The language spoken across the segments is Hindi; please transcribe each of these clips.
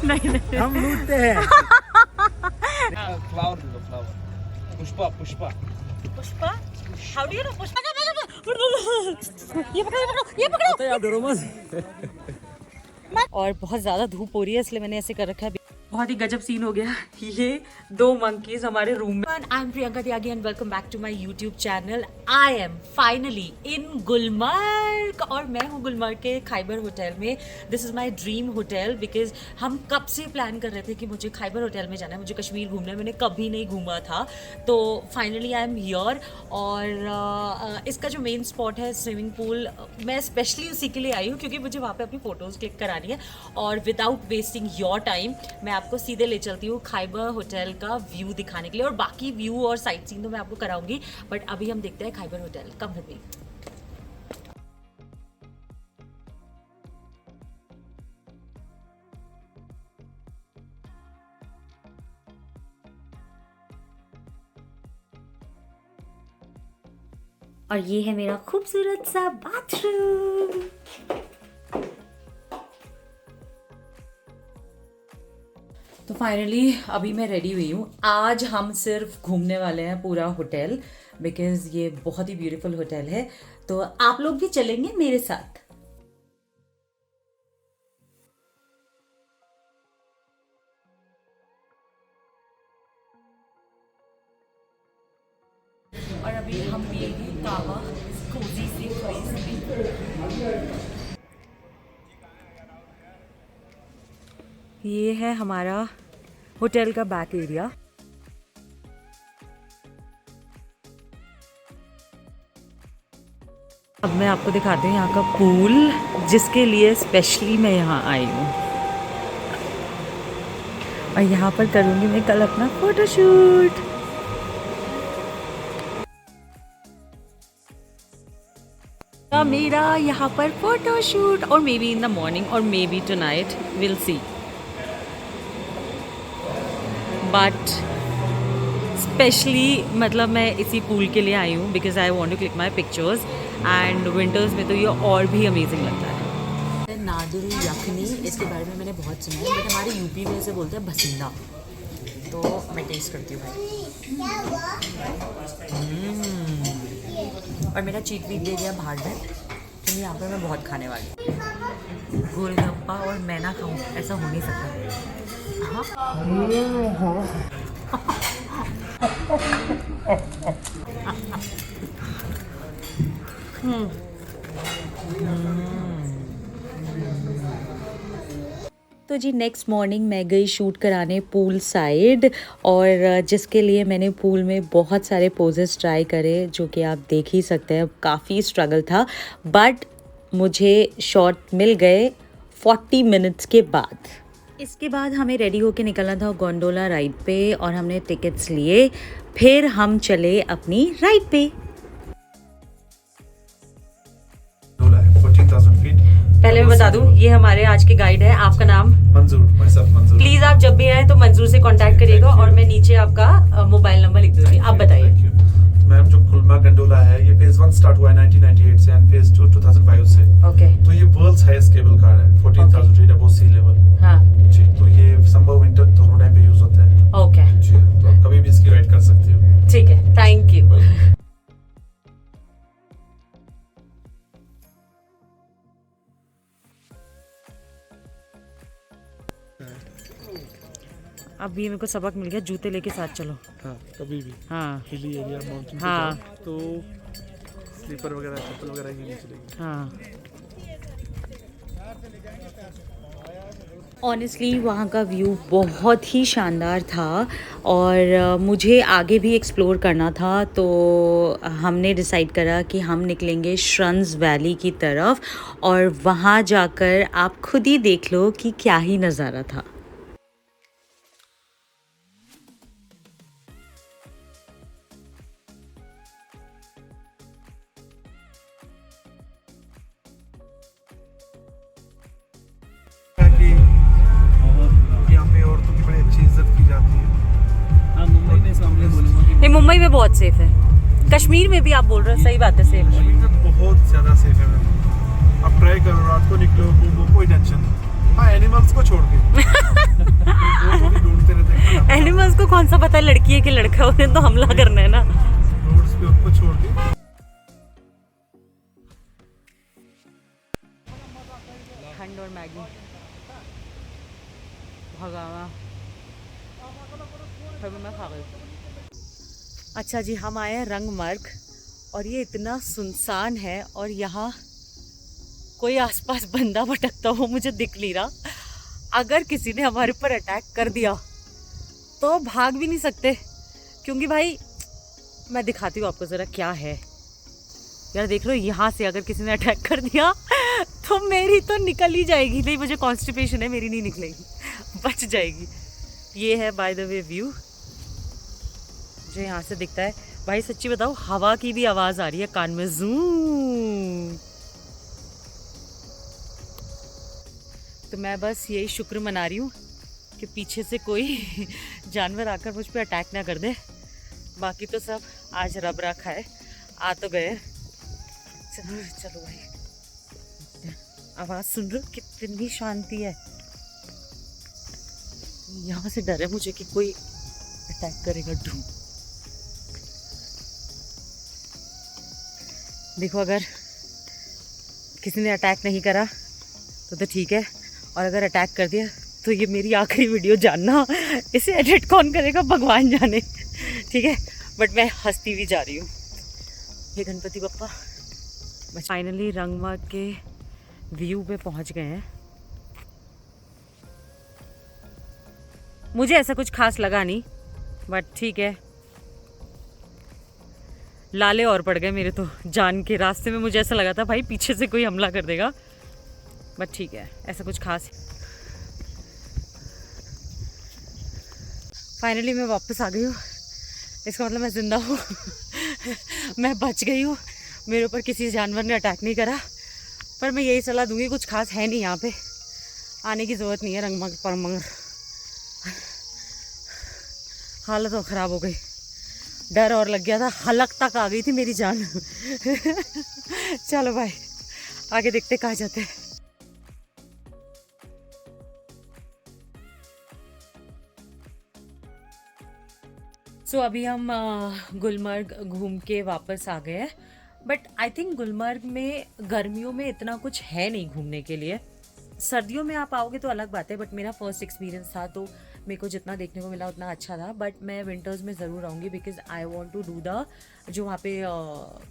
नहीं नहीं हम लूटते हैं। फ्लावर दे दो, flower. Pushpa Pushpa Pushpa, how do you know Pushpa? ये पकड़ो ये पकड़ो। तो यार डरो मत। और बहुत ज़्यादा धूप हो रही है इसलिए मैंने ऐसे कर रखा है। बहुत ही गजब सीन हो गया। ये 2 मंकीज हमारे रूम में। I am Priyanka Tyagi and welcome back to my YouTube channel. I am finally in Gulmarg और मैं हूँ गुलमर्ग के खैबर होटल में। This is my dream hotel because हम कब से प्लान कर रहे थे कि मुझे खैबर होटल में जाना है, मुझे कश्मीर घूमना है, मैंने कभी नहीं घूमा था। तो फाइनली आई एम हियर। और इसका जो मेन स्पॉट है स्विमिंग पूल, मैं स्पेशली उसी के लिए आई हूँ क्योंकि मुझे वहाँ पे अपनी फ़ोटोज़ क्लिक करानी है। और विदाउट वेस्टिंग योर टाइम मैं आपको सीधे ले चलती हूँ खैबर होटल का व्यू दिखाने के लिए। और बाकी व्यू और साइट सीन तो मैं आपको कराऊंगी, बट अभी हम देखते हैं Khyber hotel. Come with me. और ये है मेरा खूबसूरत सा बाथरूम। तो फाइनली अभी मैं रेडी हुई हूँ। आज हम सिर्फ घूमने वाले हैं पूरा होटल बिकॉज ये बहुत ही ब्यूटीफुल होटल है। तो आप लोग भी चलेंगे मेरे साथ। और अभी हम पिएंगे कावा कोजी सी प्लेस में। ये है हमारा होटल का बैक एरिया। अब मैं आपको दिखाती हूँ यहाँ का पूल, जिसके लिए स्पेशली मैं यहाँ आई हूँ। और यहाँ पर करूँगी मैं कल अपना फोटोशूट। मेरा यहाँ पर फोटोशूट और maybe in the morning और maybe tonight, will see. But specially मतलब मैं इसी पूल के लिए आई हूँ because I want to click my pictures. And winters में तो ये और भी अमेजिंग लगता है। नादुरू यखनी, इसके बारे में मैंने बहुत सुना है, बट हमारे यूपी में इसे बोलते हैं बसिंदा। तो मैं टेस्ट करती हूँ भाई। और मेरा चीट वीट दे दिया बाहर में, तो यहाँ पर मैं बहुत खाने वाली हूँ। गोलगप्पा और मैं ना खाऊँ, ऐसा हो नहीं सकता। तो जी नेक्स्ट मॉर्निंग मैं गई शूट कराने पूल साइड, और जिसके लिए मैंने पूल में बहुत सारे पोजेस ट्राई करे, जो कि आप देख ही सकते हैं। काफ़ी स्ट्रगल था, बट मुझे शॉट मिल गए 40 मिनट्स के बाद। इसके बाद हमें रेडी होके निकलना था गोंडोला राइड पे, और हमने टिकट्स लिए। फिर हम चले अपनी राइड पे। 14,000 फीट। पहले मैं बता दूं, ये हमारे आज के गाइड है। आपका नाम? मंजूर। मंजूर। प्लीज आप जब भी आए तो मंजूर से कांटेक्ट करिएगा, और मैं नीचे आपका मोबाइल नंबर लिख दूंगी। आप बताइए। मैम, जो गुलमर्ग गंडोला है, ये फेज 1 स्टार्ट हुआ है 1998 से एंड फेज 2 2005 से। ओके। तो ये वर्ल्ड्स हाईएस्ट केबल कार है, 14,000 फीट अबव सी लेवल। हाँ जी, तो ये समर विंटर दोनों टाइम पे यूज होता है। ओके जी, तो आप कभी भी इसकी राइड कर सकते हो। ठीक है, थैंक यू। अभी मेरे को सबक मिल गया, जूते लेके साथ चलो। हाँ, कभी भी। हाँ हिली एरिया माउंटेन पे हाँ जाओ, तो स्लीपर वगैरह चप्पल वगैरह ही नहीं चलेगी। हाँ। ऑनेस्टली वहाँ का व्यू बहुत ही शानदार था, और मुझे आगे भी एक्सप्लोर करना था। तो हमने डिसाइड करा कि हम निकलेंगे श्रंस वैली की तरफ, और वहाँ जाकर आप खुद ही देख लो कि क्या ही नज़ारा था। मुंबई में बहुत सेफ है, कश्मीर में भी आप बोल रहे हो, सही बात है, सेफ है। कश्मीर में बहुत ज़्यादा सेफ है मैम। आप ट्राई करो, रात को निकलो, घूमो, कोई टेंशन नहीं। हाँ, एनिमल्स को सा पता है लड़की है कि लड़का है, उन्हें तो हमला करना है ना। रोड्स पे उनको छोड़ के खंड और मैगी भगावा मैं खा गई। अच्छा जी, हम आए हैं रंगमर्ग और ये इतना सुनसान है और यहाँ कोई आसपास बंदा भटकता हो मुझे दिख नहीं रहा। अगर किसी ने हमारे ऊपर अटैक कर दिया तो भाग भी नहीं सकते, क्योंकि भाई मैं दिखाती हूँ आपको ज़रा क्या है। यार देख लो, यहाँ से अगर किसी ने अटैक कर दिया तो मेरी तो निकल ही जाएगी। नहीं, मुझे कॉन्स्टिपेशन है, मेरी नहीं निकलेगी, बच जाएगी। ये है बाय द वे व्यू जो यहाँ से दिखता है। भाई सच्ची बताओ, हवा की भी आवाज़ आ रही है कान में, जूम। तो मैं बस यही शुक्र मना रही हूँ कि पीछे से कोई जानवर आकर मुझ पर अटैक ना कर दे। बाकी तो सब आज रब रखा है, आ तो गए। चलो भाई, आवाज़ सुन रहे हो कितनी शांति है। यहाँ से डर है मुझे कि कोई अटैक करेगा। ढूंढ देखो, अगर किसी ने अटैक नहीं करा तो ठीक है, और अगर अटैक कर दिया तो ये मेरी आखिरी वीडियो जानना। इसे एडिट कौन करेगा भगवान जाने, ठीक है। बट मैं हंसती भी जा रही हूँ। हे गणपति बप्पा। फाइनली रंगमर्ग के व्यू पे पहुँच गए हैं। मुझे ऐसा कुछ खास लगा नहीं, बट ठीक है। लाले और पड़ गए मेरे तो जान के। रास्ते में मुझे ऐसा लगा था भाई पीछे से कोई हमला कर देगा, बट ठीक है, ऐसा कुछ खास। फाइनली मैं वापस आ गई हूँ। इसका मतलब मैं ज़िंदा हूँ। मैं बच गई हूँ, मेरे ऊपर किसी जानवर ने अटैक नहीं करा। पर मैं यही सलाह दूंगी, कुछ खास है नहीं यहाँ पे, आने की ज़रूरत नहीं है रंगमर्ग पर। मगर हालत तो ख़राब हो गई, डर और लग गया था, हलक तक आ गई थी मेरी जान। चलो भाई, आगे देखते कहाँ जाते हैं। सो अभी हम गुलमर्ग घूम के वापस आ गए हैं। बट आई थिंक गुलमर्ग में गर्मियों में इतना कुछ है नहीं घूमने के लिए। सर्दियों में आप आओगे तो अलग बात है, बट मेरा फर्स्ट एक्सपीरियंस था तो मेरे को जितना देखने को मिला उतना अच्छा था। बट मैं विंटर्स में ज़रूर आऊँगी, because I want to do the जो वहाँ पे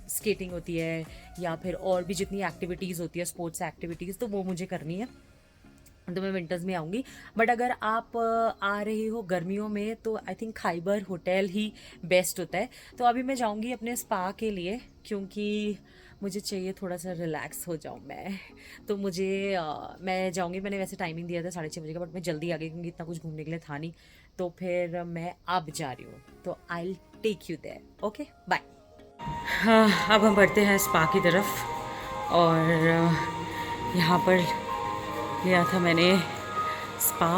स्केटिंग होती है या फिर और भी जितनी एक्टिविटीज़ होती है, स्पोर्ट्स एक्टिविटीज़, तो वो मुझे करनी है। तो मैं विंटर्स में आऊँगी। बट अगर आप आ रहे हो गर्मियों में तो I think Khyber hotel he best होता है। तो अभी मैं जाऊँगी अपने स्पा के लिए, क्योंकि मुझे चाहिए थोड़ा सा रिलैक्स हो जाऊँ मैं। तो मुझे मैं जाऊँगी, मैंने वैसे टाइमिंग दिया था 6:30 बजे का, बट मैं जल्दी आ गई क्योंकि इतना कुछ घूमने के लिए था नहीं। तो फिर मैं अब जा रही हूँ, तो I will take you there. Okay bye. हाँ, अब हम बढ़ते हैं स्पा की तरफ। और यहाँ पर लिया था मैंने स्पा,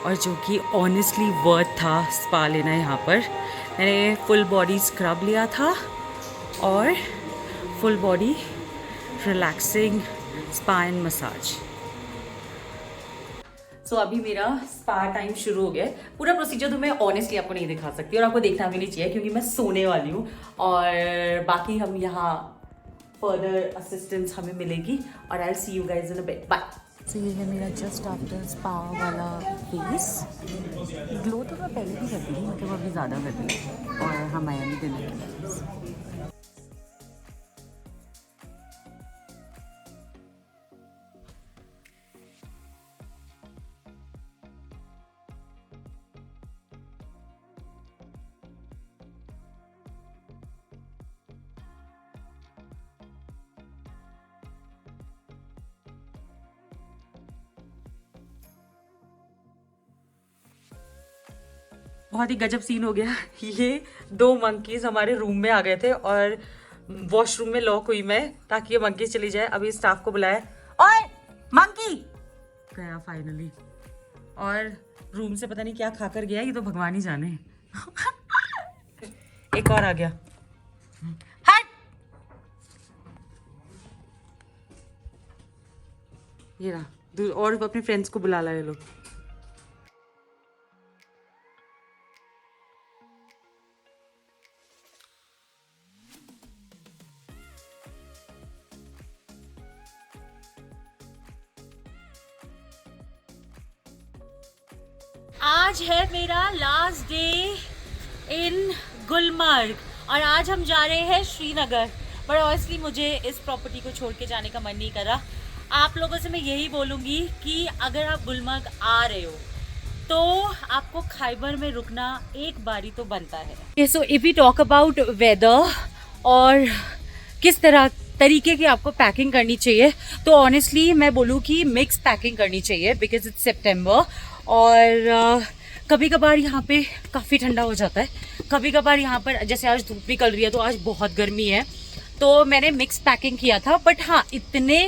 और जो कि ऑनेस्टली वर्थ था स्पा लेना। यहाँ पर मैंने फुल बॉडी स्क्रब लिया था और full body relaxing spa and massage. So अभी मेरा स्पा टाइम शुरू हो गया है। पूरा प्रोसीजर तो मैं ऑनेस्टली आपको नहीं दिखा सकती और आपको देखना भी नहीं चाहिए, क्योंकि मैं सोने वाली हूँ। और बाकी हम यहाँ फर्दर असिस्टेंस हमें मिलेगी। और I will see you guys in a bit. Bye. तो ये है मेरा जस्ट आफ्टर स्पा वाला फेस। ग्लो तो मैं पहले भी करती थी, मतलब अभी ज़्यादा करती हूँ। और हम आए नहीं डिनर के लिए। बहुत ही गजब सीन हो गया। ये 2 मंकीज हमारे रूम में आ गए थे और वॉशरूम में लॉक हुई मैं, ताकि ये मंकीज चली जाए। अभी स्टाफ को बुलाया, ओए मंकी गया फाइनली। और रूम से पता नहीं क्या खाकर गया, ये तो भगवान ही जाने। एक और आ गया। हट! ये रहा, और अपने फ्रेंड्स को बुला लाए लोग। आज है मेरा लास्ट डे इन गुलमर्ग और आज हम जा रहे हैं श्रीनगर। बट ऑनेस्टली मुझे इस प्रॉपर्टी को छोड़ के जाने का मन नहीं कर रहा। आप लोगों से मैं यही बोलूँगी कि अगर आप गुलमर्ग आ रहे हो तो आपको खाइबर में रुकना एक बारी तो बनता है। So if we talk about weather और किस तरीके की आपको पैकिंग करनी चाहिए, तो ऑनेस्टली मैं बोलूँ कि मिक्स पैकिंग करनी चाहिए बिकॉज इट्स सितंबर और कभी कभार यहाँ पे काफ़ी ठंडा हो जाता है, कभी कभार यहाँ पर जैसे आज धूप निकल रही है तो आज बहुत गर्मी है, तो मैंने मिक्स पैकिंग किया था। बट हाँ, इतने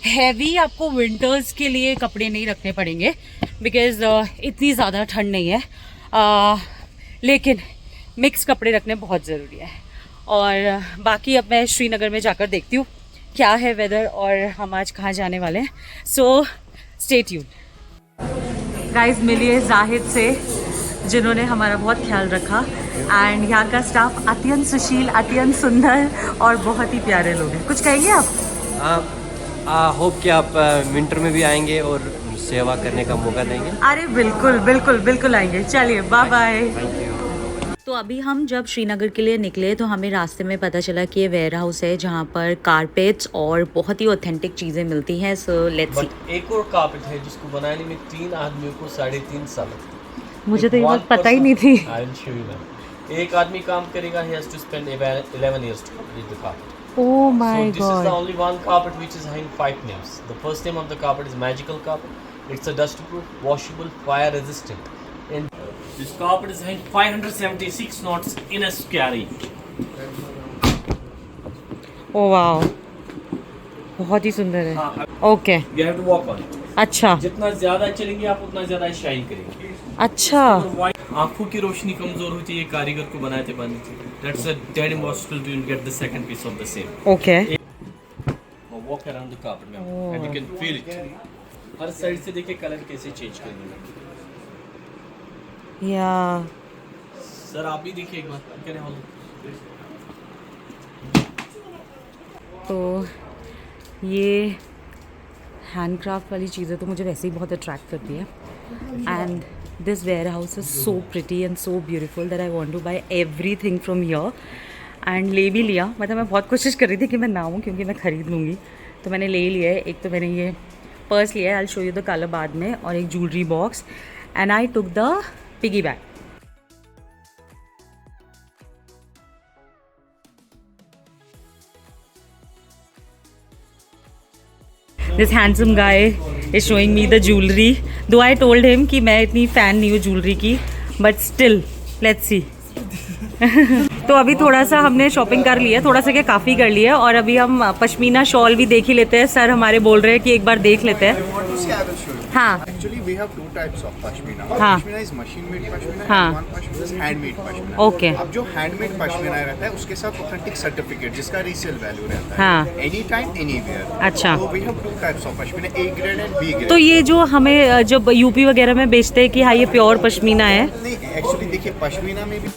हैवी आपको विंटर्स के लिए कपड़े नहीं रखने पड़ेंगे बिकॉज इतनी ज़्यादा ठंड नहीं है, लेकिन मिक्स कपड़े रखने बहुत ज़रूरी है। और बाकी अब मैं श्रीनगर में जाकर देखती हूँ क्या है वेदर और हम आज कहाँ जाने वाले हैं। So stay tuned. गाइस, मिलिए जाहिद से जिन्होंने हमारा बहुत ख्याल रखा एंड यहाँ का स्टाफ अत्यंत सुशील, अत्यंत सुंदर और बहुत ही प्यारे लोग हैं। कुछ कहेंगे आप? होप कि आप विंटर में भी आएंगे और सेवा करने का मौका देंगे। अरे बिल्कुल बिल्कुल बिल्कुल आएंगे। चलिए बाय बाय। तो अभी हम जब श्रीनगर के लिए निकले तो हमें रास्ते में पता चला कि ये वेयर हाउस है जहाँ पर कारपेट्स और बहुत ही ऑथेंटिक चीज़ें मिलती हैं। So let's see. एक और कारपेट है जिसको बनाने में 3 आदमियों को 3.5 साल लगते। मुझे तो ये बात पता ही नहीं थी। एक आदमी काम करेगा, he has to spend 11 years to complete the carpet. Oh my So this is God. the only one carpet which is having 5 names. The first name of the carpet is Magical Carpet. It's a dust-proof, washable, fire-resistant. And This carpet is having 576 knots in a scary. Oh wow, बहुत ही सुंदर है। हाँ, okay, You have to walk on it. अच्छा जितना ज्यादा चलेंगे आप उतना ज्यादा शाइन करेंगे। अच्छा। आंखों की रोशनी कमजोर होती है कारीगर को बनाते बनाते। That's a dead impossible to get the second piece of the same. Okay. Walk around the carpet में and you can feel it. Her side से देखिए कलर कैसे चेंज करेंगे। या सर आप भी देखिए एक बार क्या हाल। तो ये हैंडक्राफ्ट वाली चीज़ें तो मुझे वैसे ही बहुत अट्रैक्ट करती है and this warehouse is so pretty and so beautiful that I want to buy everything from here and ले भी लिया। मतलब मैं बहुत कोशिश कर रही थी कि मैं ना आऊँ क्योंकि मैं ख़रीद लूँगी, तो मैंने ले लिया है। एक तो मैंने ये पर्स लिया है, I show you the colour बाद में, और एक jewellery box and I took the piggy bag. This handsome guy is showing me the jewelry. Though I told him कि मैं इतनी fan नहीं हूँ jewelry की, but still, let's see. तो अभी थोड़ा सा हमने शॉपिंग कर लिया, थोड़ा सा क्या काफ़ी कर लिया, और अभी हम पश्मीना शॉल भी देख ही लेते हैं। सर हमारे बोल रहे हैं कि एक बार देख लेते हैं। हाँ, Actually, we have 2 types of pashmina. हाँ. Pashmina is machine-made pashmina हाँ. and one pashmina is handmade pashmina. Okay. अब जो handmade pashmina रहता है उसके साथ authentic certificate जिसका resale value रहता है. हाँ. Anytime, anywhere. अच्छा। So we have 2 types of pashmina, A grade and B grade. तो ये जो हमें जब यूपी वगैरह में बेचते हैं कि हाँ ये प्योर पश्मीना है। नहीं, actually देखिए pashmina में भी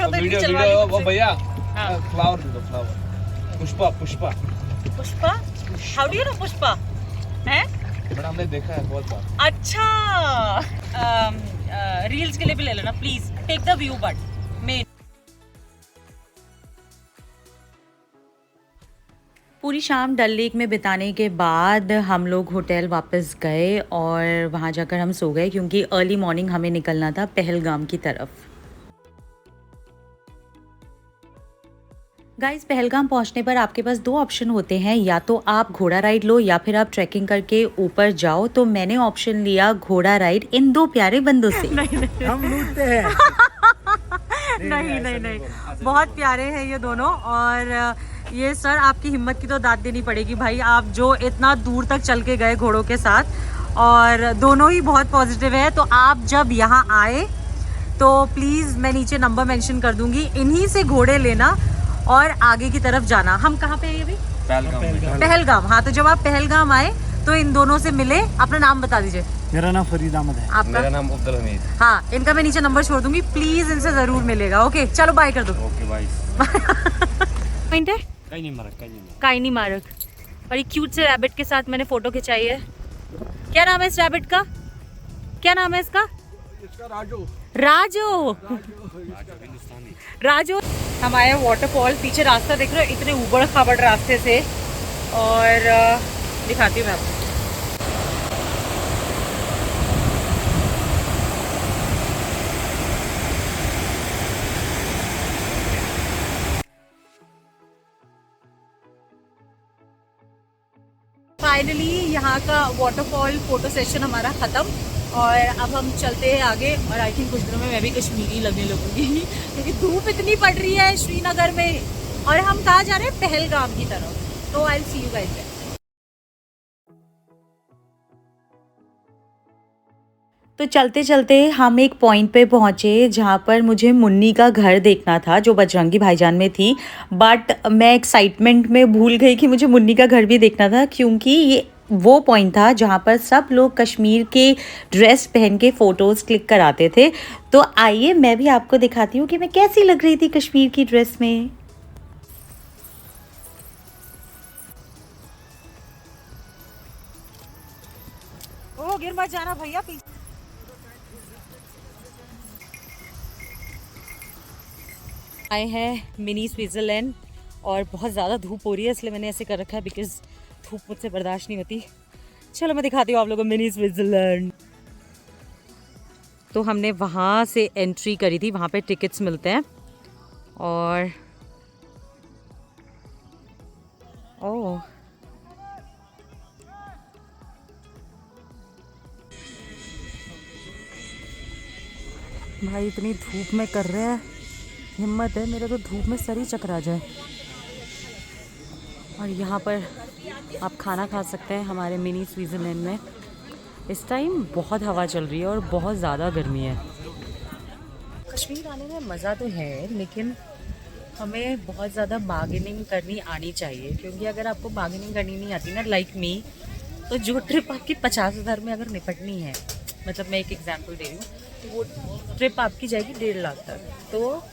तो इतनी वीडियो चलवा ली वीडियो मुझसे। वो भैया हाँ। फ्लावर दे दो flower Pushpa Pushpa Pushpa, how do you know Pushpa है? बट हमने देखा है बहुत बार। अच्छा, रील्स के लिए भी ले लेना please, take the view but man. पूरी शाम डल लेक में बिताने के बाद हम लोग होटल वापस गए और वहाँ जाकर हम सो गए क्योंकि अर्ली मॉर्निंग हमें निकलना था पहलगाम की तरफ। गाइस, पहलगाम पहुंचने पर आपके पास दो ऑप्शन होते हैं, या तो आप घोड़ा राइड लो या फिर आप ट्रैकिंग करके ऊपर जाओ। तो मैंने ऑप्शन लिया घोड़ा राइड इन दो प्यारे बंदों से। हम लूटते हैं। नहीं, बहुत प्यारे हैं ये दोनों। और ये सर, आपकी हिम्मत की तो दाद देनी पड़ेगी भाई, आप जो इतना दूर तक चल के गए घोड़ों के साथ, और दोनों ही बहुत पॉजिटिव है। तो आप जब यहाँ आए तो प्लीज़, मैं नीचे नंबर मेंशन कर दूंगी, इन्हीं से घोड़े लेना और आगे की तरफ जाना। हम कहाँ पे हैं अभी? पहलगाम। हाँ, तो जब आप पहलगाम आए तो इन दोनों से मिले। अपना नाम बता दीजिए। मेरा नाम फरीद अहमद है। आपका? मेरा नाम अब्दुल हमीद। हाँ, इनका मैं नीचे नंबर छोड़ दूंगी, प्लीज इनसे जरूर मिलेगा। ओके, चलो बाय कर दो। Okay bye. पॉइंट है काइनी मार्ग, और ये क्यूट से रैबिट के साथ मैंने फोटो खिंचाई है। क्या नाम है इस रैबिट का? क्या नाम है इसका? राजू। राजू। हम आए वाटरफॉल, पीछे रास्ता देख रहे हो, इतने उबड़ खाबड़ रास्ते से, और दिखाती हूँ मैं आपको। फाइनली यहाँ का वाटरफॉल फोटो सेशन हमारा ख़त्म, और अब हम चलते हैं आगे। और आई थिंक कुछ दिनों में मैं भी कश्मीरी लगने लगूंगी क्योंकि धूप इतनी पड़ रही है श्रीनगर में। और हम कहाँ जा रहे हैं? पहलगाम की तरफ। तो I will see you guys there. तो चलते चलते हम एक पॉइंट पे पहुँचे जहाँ पर मुझे मुन्नी का घर देखना था, जो बजरंगी भाईजान में थी। बट मैं एक्साइटमेंट में भूल गई कि मुझे मुन्नी का घर भी देखना था, क्योंकि ये वो पॉइंट था जहाँ पर सब लोग कश्मीर के ड्रेस पहन के फ़ोटोज़ क्लिक कराते थे। तो आइए मैं भी आपको दिखाती हूँ कि मैं कैसी लग रही थी कश्मीर की ड्रेस में। ओ, गिर मत जाना भैया प्लीज। आए हैं मिनी स्विट्ज़रलैंड, और बहुत ज़्यादा धूप हो रही है इसलिए मैंने ऐसे कर रखा है, बिकॉज धूप मुझसे बर्दाश्त नहीं होती। चलो मैं दिखाती हूँ आप लोगों को मिनी स्विट्ज़रलैंड। तो हमने वहाँ से एंट्री करी थी, वहाँ पे टिकट्स मिलते हैं। और ओह, भाई इतनी धूप में कर रहे हैं, हिम्मत है मेरे तो धूप में सर ही चकरा जाए। और यहाँ पर आप खाना खा सकते हैं हमारे मिनी स्विट्ज़रलैंड में। इस टाइम बहुत हवा चल रही है और बहुत ज़्यादा गर्मी है। कश्मीर आने में मज़ा तो है, लेकिन हमें बहुत ज़्यादा बार्गेनिंग करनी आनी चाहिए, क्योंकि अगर आपको बार्गेनिंग करनी नहीं आती ना, लाइक मी, तो जो ट्रिप आपकी 50,000 में अगर निपटनी है, मतलब मैं एक एग्जांपल दे रही हूँ, तो वो ट्रिप आपकी जाएगी 1.5 लाख तक। तो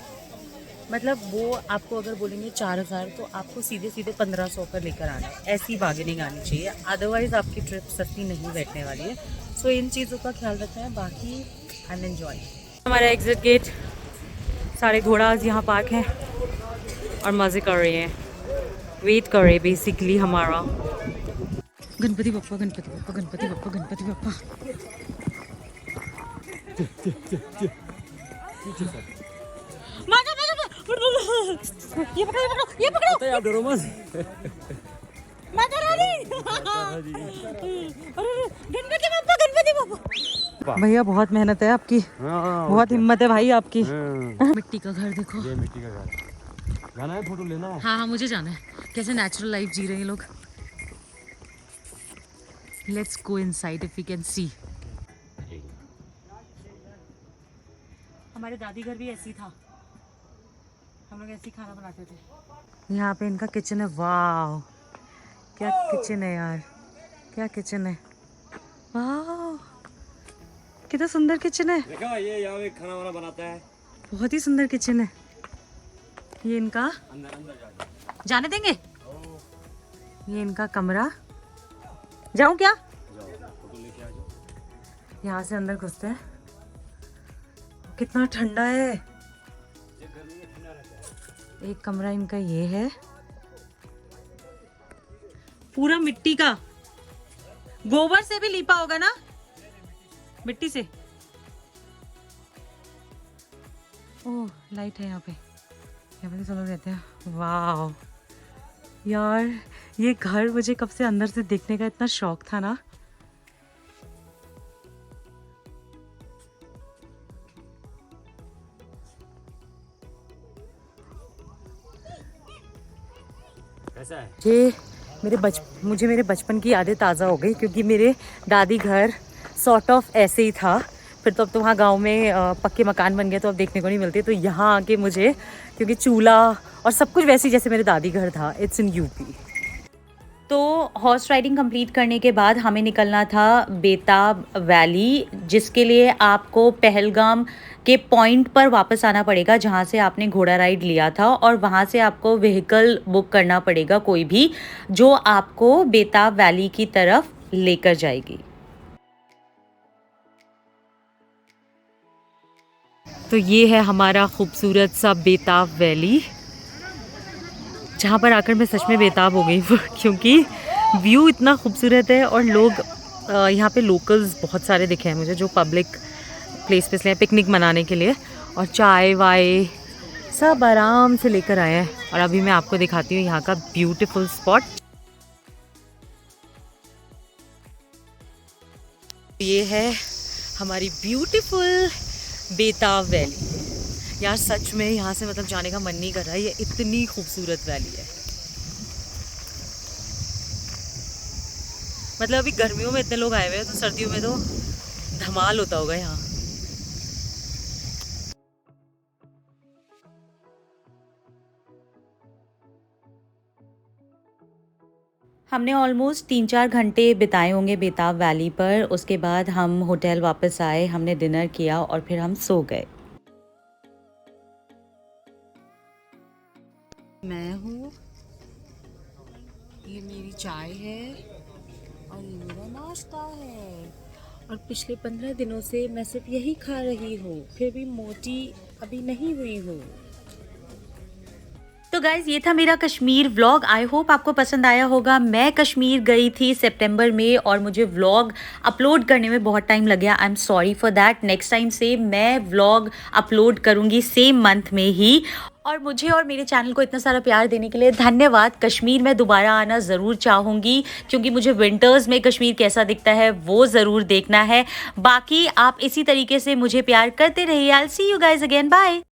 मतलब वो आपको अगर बोलेंगे 4,000, तो आपको सीधे सीधे 1,500 पर लेकर आना है। ऐसी बार्गेनिंग आनी चाहिए, अदरवाइज़ आपकी ट्रिप सस्ती नहीं बैठने वाली है। सो इन चीज़ों का ख्याल रखना है। बाकी आई एम एंजॉय। हमारा एग्जिट गेट, सारे घोड़ाज यहाँ पार्क हैं और मज़े कर रहे हैं, वेट कर रहे बेसिकली हमारा। गणपति बप्पा, गणपति बप्पा, गणपति बप्पा, गणपति बप्पा। ये पकड़ो, ये पकड़ो, ये पकड़ो। आप डरो मत। माता रानी। गणपति बप्पा, गणपति बप्पा। भैया बहुत मेहनत है आपकी, बहुत हिम्मत है भाई आपकी। मिट्टी का घर देखो, ये मिट्टी का घर। जाना है, फोटो लेना है। हाँ हाँ मुझे जाना है। कैसे नेचुरल लाइफ जी रहे हैं लोग। Let's go inside if we can see. हमारे दादी घर भी ऐसी था, हम लोग ऐसे ही खाना बनाते थे। यहाँ पे इनका किचन है। वाह क्या किचन है यार, क्या किचन है। वाह कितना सुंदर किचन है। देखा, ये यहाँ पे खाना वाना बनाता है। बहुत ही सुंदर किचन है। ये इनका जाने देंगे? ये इनका कमरा। जाऊं क्या? यहाँ से अंदर घुसते हैं। कितना ठंडा है। एक कमरा इनका ये है, पूरा मिट्टी का, गोबर से भी लीपा होगा ना, मिट्टी से। ओह लाइट है यहाँ पे तो सब लोग रहते हैं। वाह यार, ये घर मुझे कब से अंदर से देखने का इतना शौक था ना। कैसा है? मुझे मेरे बचपन की यादें ताज़ा हो गई, क्योंकि मेरे दादी घर सॉर्ट ऑफ ऐसे ही था। फिर तो अब तो वहाँ गांव में पक्के मकान बन गए तो अब देखने को नहीं मिलते। तो यहाँ आके मुझे, क्योंकि चूल्हा और सब कुछ वैसे ही जैसे मेरे दादी घर था। It's in UP. तो हॉर्स राइडिंग कंप्लीट करने के बाद हमें निकलना था बेताब वैली, जिसके लिए आपको पहलगाम के पॉइंट पर वापस आना पड़ेगा जहां से आपने घोड़ा राइड लिया था, और वहां से आपको व्हीकल बुक करना पड़ेगा कोई भी, जो आपको बेताब वैली की तरफ लेकर जाएगी। तो ये है हमारा खूबसूरत सा बेताब वैली, जहाँ पर आकर मैं सच में बेताब हो गई क्योंकि व्यू इतना खूबसूरत है। और लोग यहाँ पे लोकल्स बहुत सारे दिखे हैं मुझे, जो पब्लिक प्लेस पे पिकनिक मनाने के लिए, और चाय वाय सब आराम से लेकर आए हैं। और अभी मैं आपको दिखाती हूँ यहाँ का ब्यूटीफुल स्पॉट। ये है हमारी ब्यूटीफुल बेताब वैली। यार सच में यहाँ से मतलब जाने का मन नहीं कर रहा है, ये इतनी खूबसूरत वैली है। मतलब अभी गर्मियों में इतने लोग आए हुए हैं, तो सर्दियों में तो धमाल होता होगा यहाँ। हमने ऑलमोस्ट 3-4 घंटे बिताए होंगे बेताब वैली पर। उसके बाद हम होटल वापस आए, हमने डिनर किया और फिर हम सो गए। मैं हूँ, ये मेरी चाय है और ये मेरा नाश्ता है, और पिछले 15 दिनों से मैं सिर्फ यही खा रही हूँ, फिर भी मोटी अभी नहीं हुई हूँ। तो गाइज ये था मेरा कश्मीर व्लॉग। आई होप आपको पसंद आया होगा। मैं कश्मीर गई थी सितंबर में और मुझे व्लॉग अपलोड करने में बहुत टाइम लग गया। I am sorry for that. Next time से मैं व्लॉग अपलोड करूँगी सेम मंथ में ही। और मुझे और मेरे चैनल को इतना सारा प्यार देने के लिए धन्यवाद। कश्मीर में दोबारा आना ज़रूर चाहूँगी, क्योंकि मुझे विंटर्स में कश्मीर कैसा दिखता है वो ज़रूर देखना है। बाकी आप इसी तरीके से मुझे प्यार करते रहिए। I will see you guys again. Bye.